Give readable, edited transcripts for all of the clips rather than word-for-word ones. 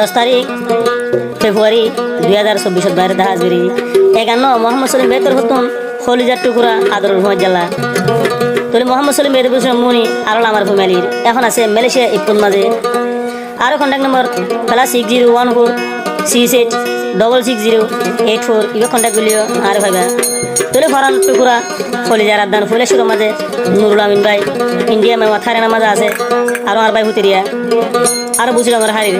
10 তারিখ ফেব্রুয়ারি 2024 বাইরে দাহাজ বেরি এগান্ন মোহাম্মদ সলিম বেতর হতুন খলিজার টুকুরা আদর রহমত জেলা তোলে মোহাম্মদ সলিম বেতর মুনি আরল আমার ফ্যামিলির এখন আছে মালয়েশিয়া ইপুন মাঝে আরো কন্ট্যাক্ট নম্বর +6014686608 ইগো কন্ট্যাক্ট গুলিও আর ভাইবা তোলে ফরান টুকুরা খলিজার আদান ফুলেশ্বর মাঝে নুরুল আমিন ভাই ইন্ডিয়া মেওয়া থারেনা মাঝে আছে আরো আর ভাই হুতেরিয়া আরো বুঝি আমার হারির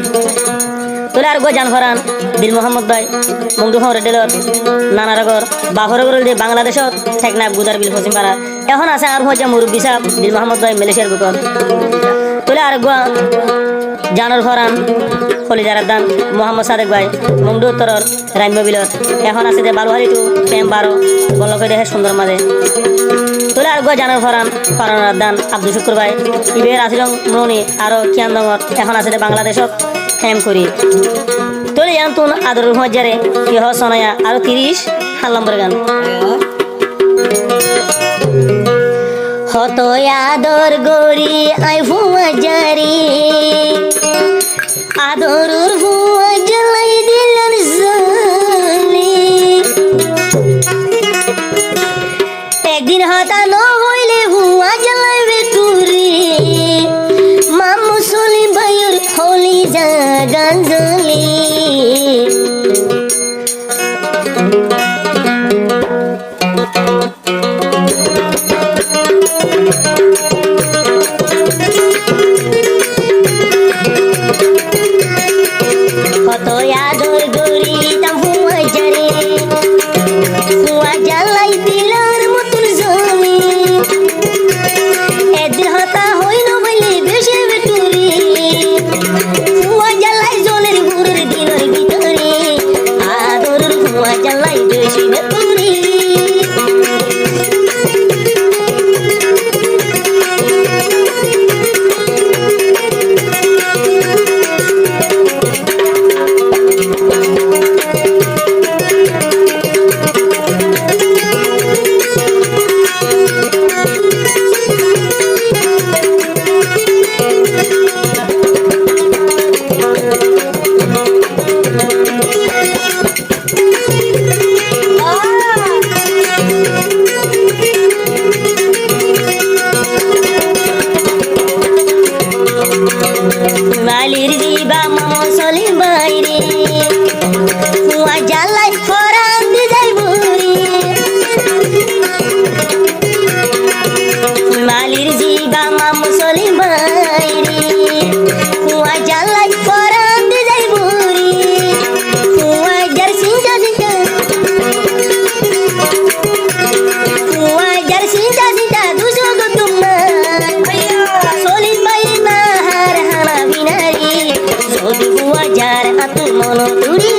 তোলে আর গো জান ফরান দিল মোহাম্মদ ভাই বন্ধু হরে ডেলর নানারগর বাহরগর যে বাংলাদেশত ঠেকনা গুদার বিল পশ্চিম পাড়া এখন আছে আর হচ্ছে মুরব্বী সাহেব দিল মোহাম্মদ ভাই মালয়েশিয়ার বুকর তোলে আর গো জানর ফরান খলিজার দান মোহাম্মদ সাদেক ভাই মুংডু উত্তরর রাম্য বিলত এখন আছে যে বালুহারি টু প্রেম 12 বলকে দেখে সুন্দর মাঝে তোলে আর গো জানর ফরান ফরান দান আব্দুল শুকুর ভাই ইবের আসিলং মনি আরো কিয়ান দমর এখন আছে যে বাংলাদেশত হেম করি তোলে জান তুন আদর মজ্জারে ইহ সনায়া আরো 30 হাল নম্বর গান হত আদর গরি আই ফুয়াজারি আদরুর ফুয়া জ্বালাই দিলেন জালি একদিন হতা ন হইলে ফুয়া জ্বালাইবে তুরি মামু সলিম ভাইয়ের হলি জাগান জলি কত আদর গরি তাম হুয়া জারে হুয়া জ্বালাই দিলার মতন জমি এদিন হতা হইল বলে বেশে বেটুরি হুয়া জ্বালাই জলের গুড়ের দিনের ভিতরে আদরের হুয়া জ্বালাই বেশি বেটুরি মালির দিবা মামা সলিম বাইরে হুয়া জ্বালাই ফরান দি যাইব মালির দিবা মামা সলিম বাইরে হুয়া জ্বালাই ফরান দি যাইব হুয়া জার সিংটা সিংটা হুয়া জার সিংটা সিংটা দুশো গো তোমার সলিম ভাই না হার হানা বিনারি যদি হুয়া যার হাত মন তুরি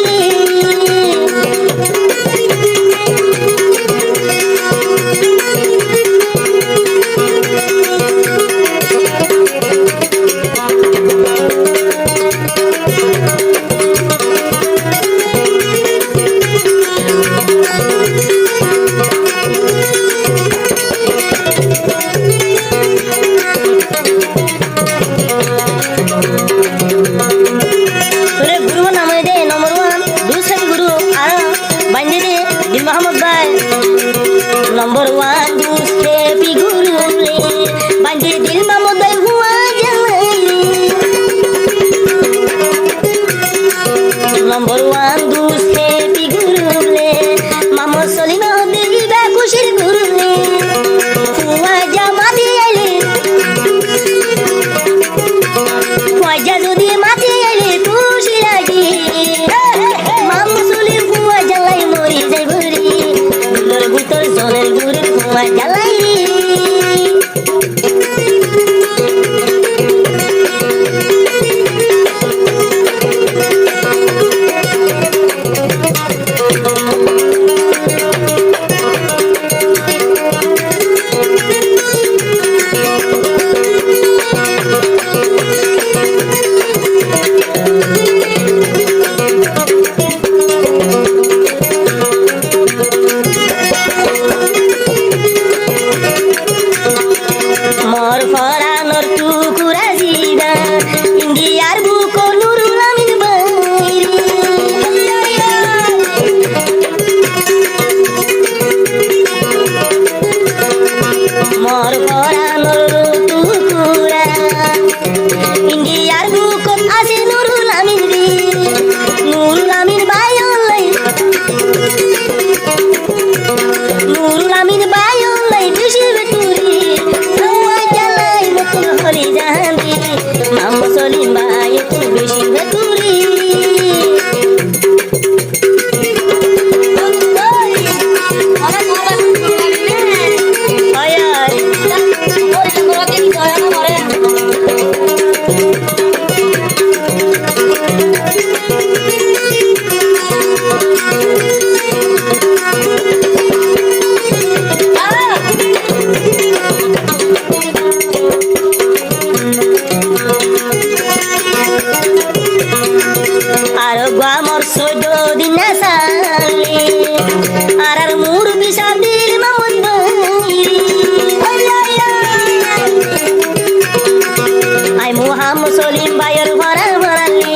মুসলিম ভাইয়ের ভরান ভরালি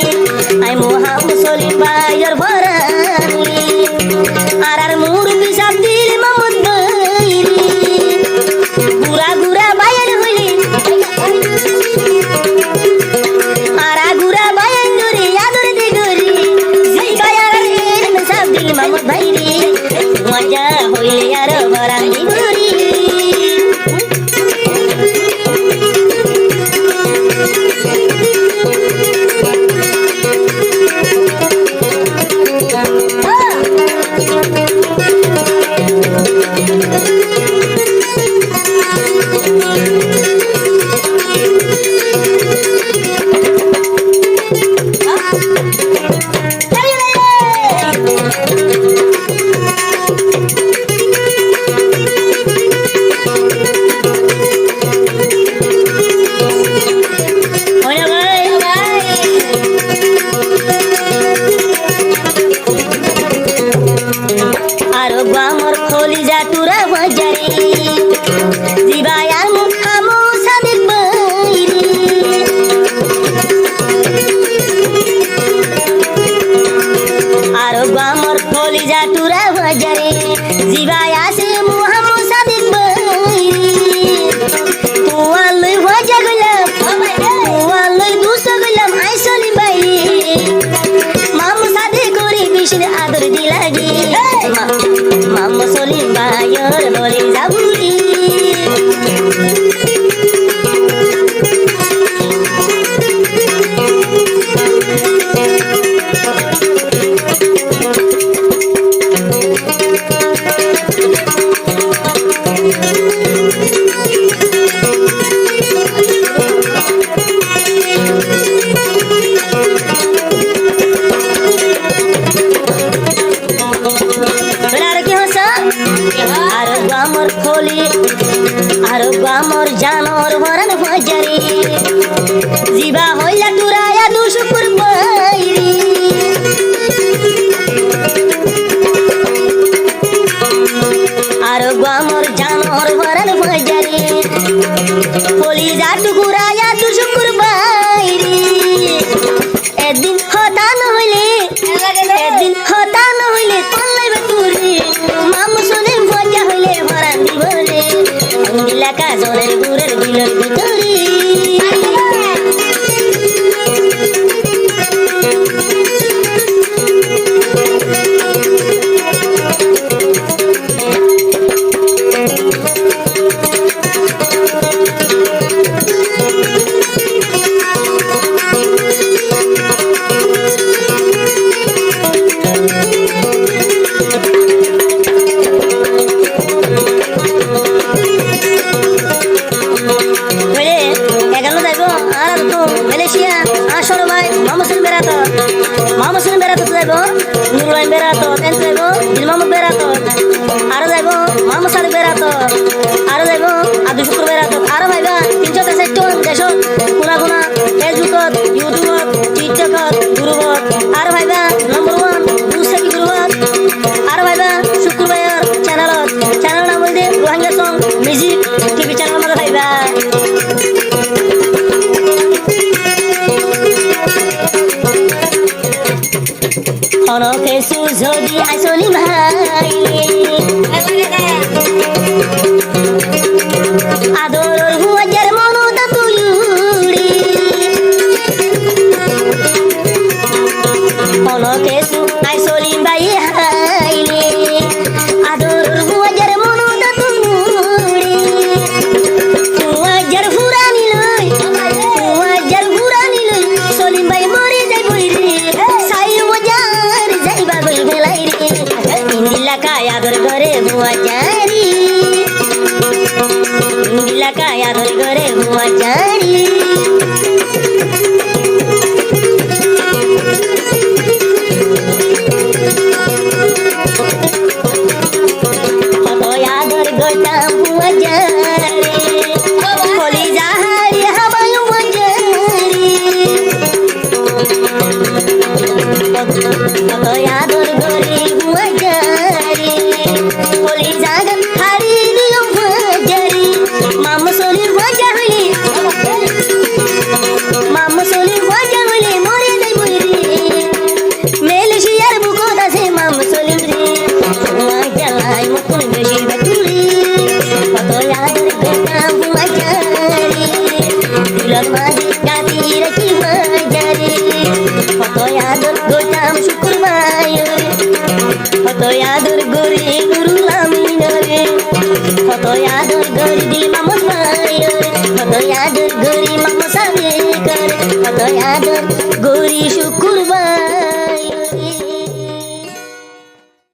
আই মোহাম্মদ সলিম ভাইয়ের ভরালি আর মুরবি সাব দিল মামুদ বাইরি গুরা গুরা ভাইয়ের হইলি আরা গুরা ভাইয়ের দরি আদর দি গরি জিগায়ার সাব দিল মামুদ বাইরি মজা হইলে আর ভরালি গরি আমার খলিজা টুরা বাজারে জিবায়ার মুখামো সাদিক বাইরে আর আমার খলিজা টুরা বাজারে জিবায়া সে মুহাম্মদ সাদিক বাইরে তোয়ালই ভাজা গলাম তোয়ালই দুসো গলাম আই সলিম বাইরে মামু সাদিক করি বিশনে আদর দিলাগি মামা সলিম ভাইয়ের বলে যাবুরি আর আমার জানর ভরান বাজারে জিবা হইলা টুরায়া দুশুকুর বাইরি আর আমার জানর ভরান বাজারে কলিজা টুকুরায়া দুশুকুর বাইরি একদিন হতান হইলে তল্লাইবে তুরি মামু সলিম ভজা হইলে ভরান দিবলে এলাকা জলের গুড়ের বিলের ভিতরে Mama sini beratot lebo, Nurulain beratot, ent lebo, Ilmamu beratot, Ara lebo, Mama sari beratot, Ara lebo, Adu Syukur beratot, Ara bhaiba, 363 deshot, guna Facebook, YouTube, TikTok, Gurubot, Ara bhaiba, number 1, Dusaki Gurubot, Ara bhaiba, Syukur bhaiar channel naam hoide Rohingya Song Music TV channel mada bhaiba. Ono kesu jodi aisoni bhai adoror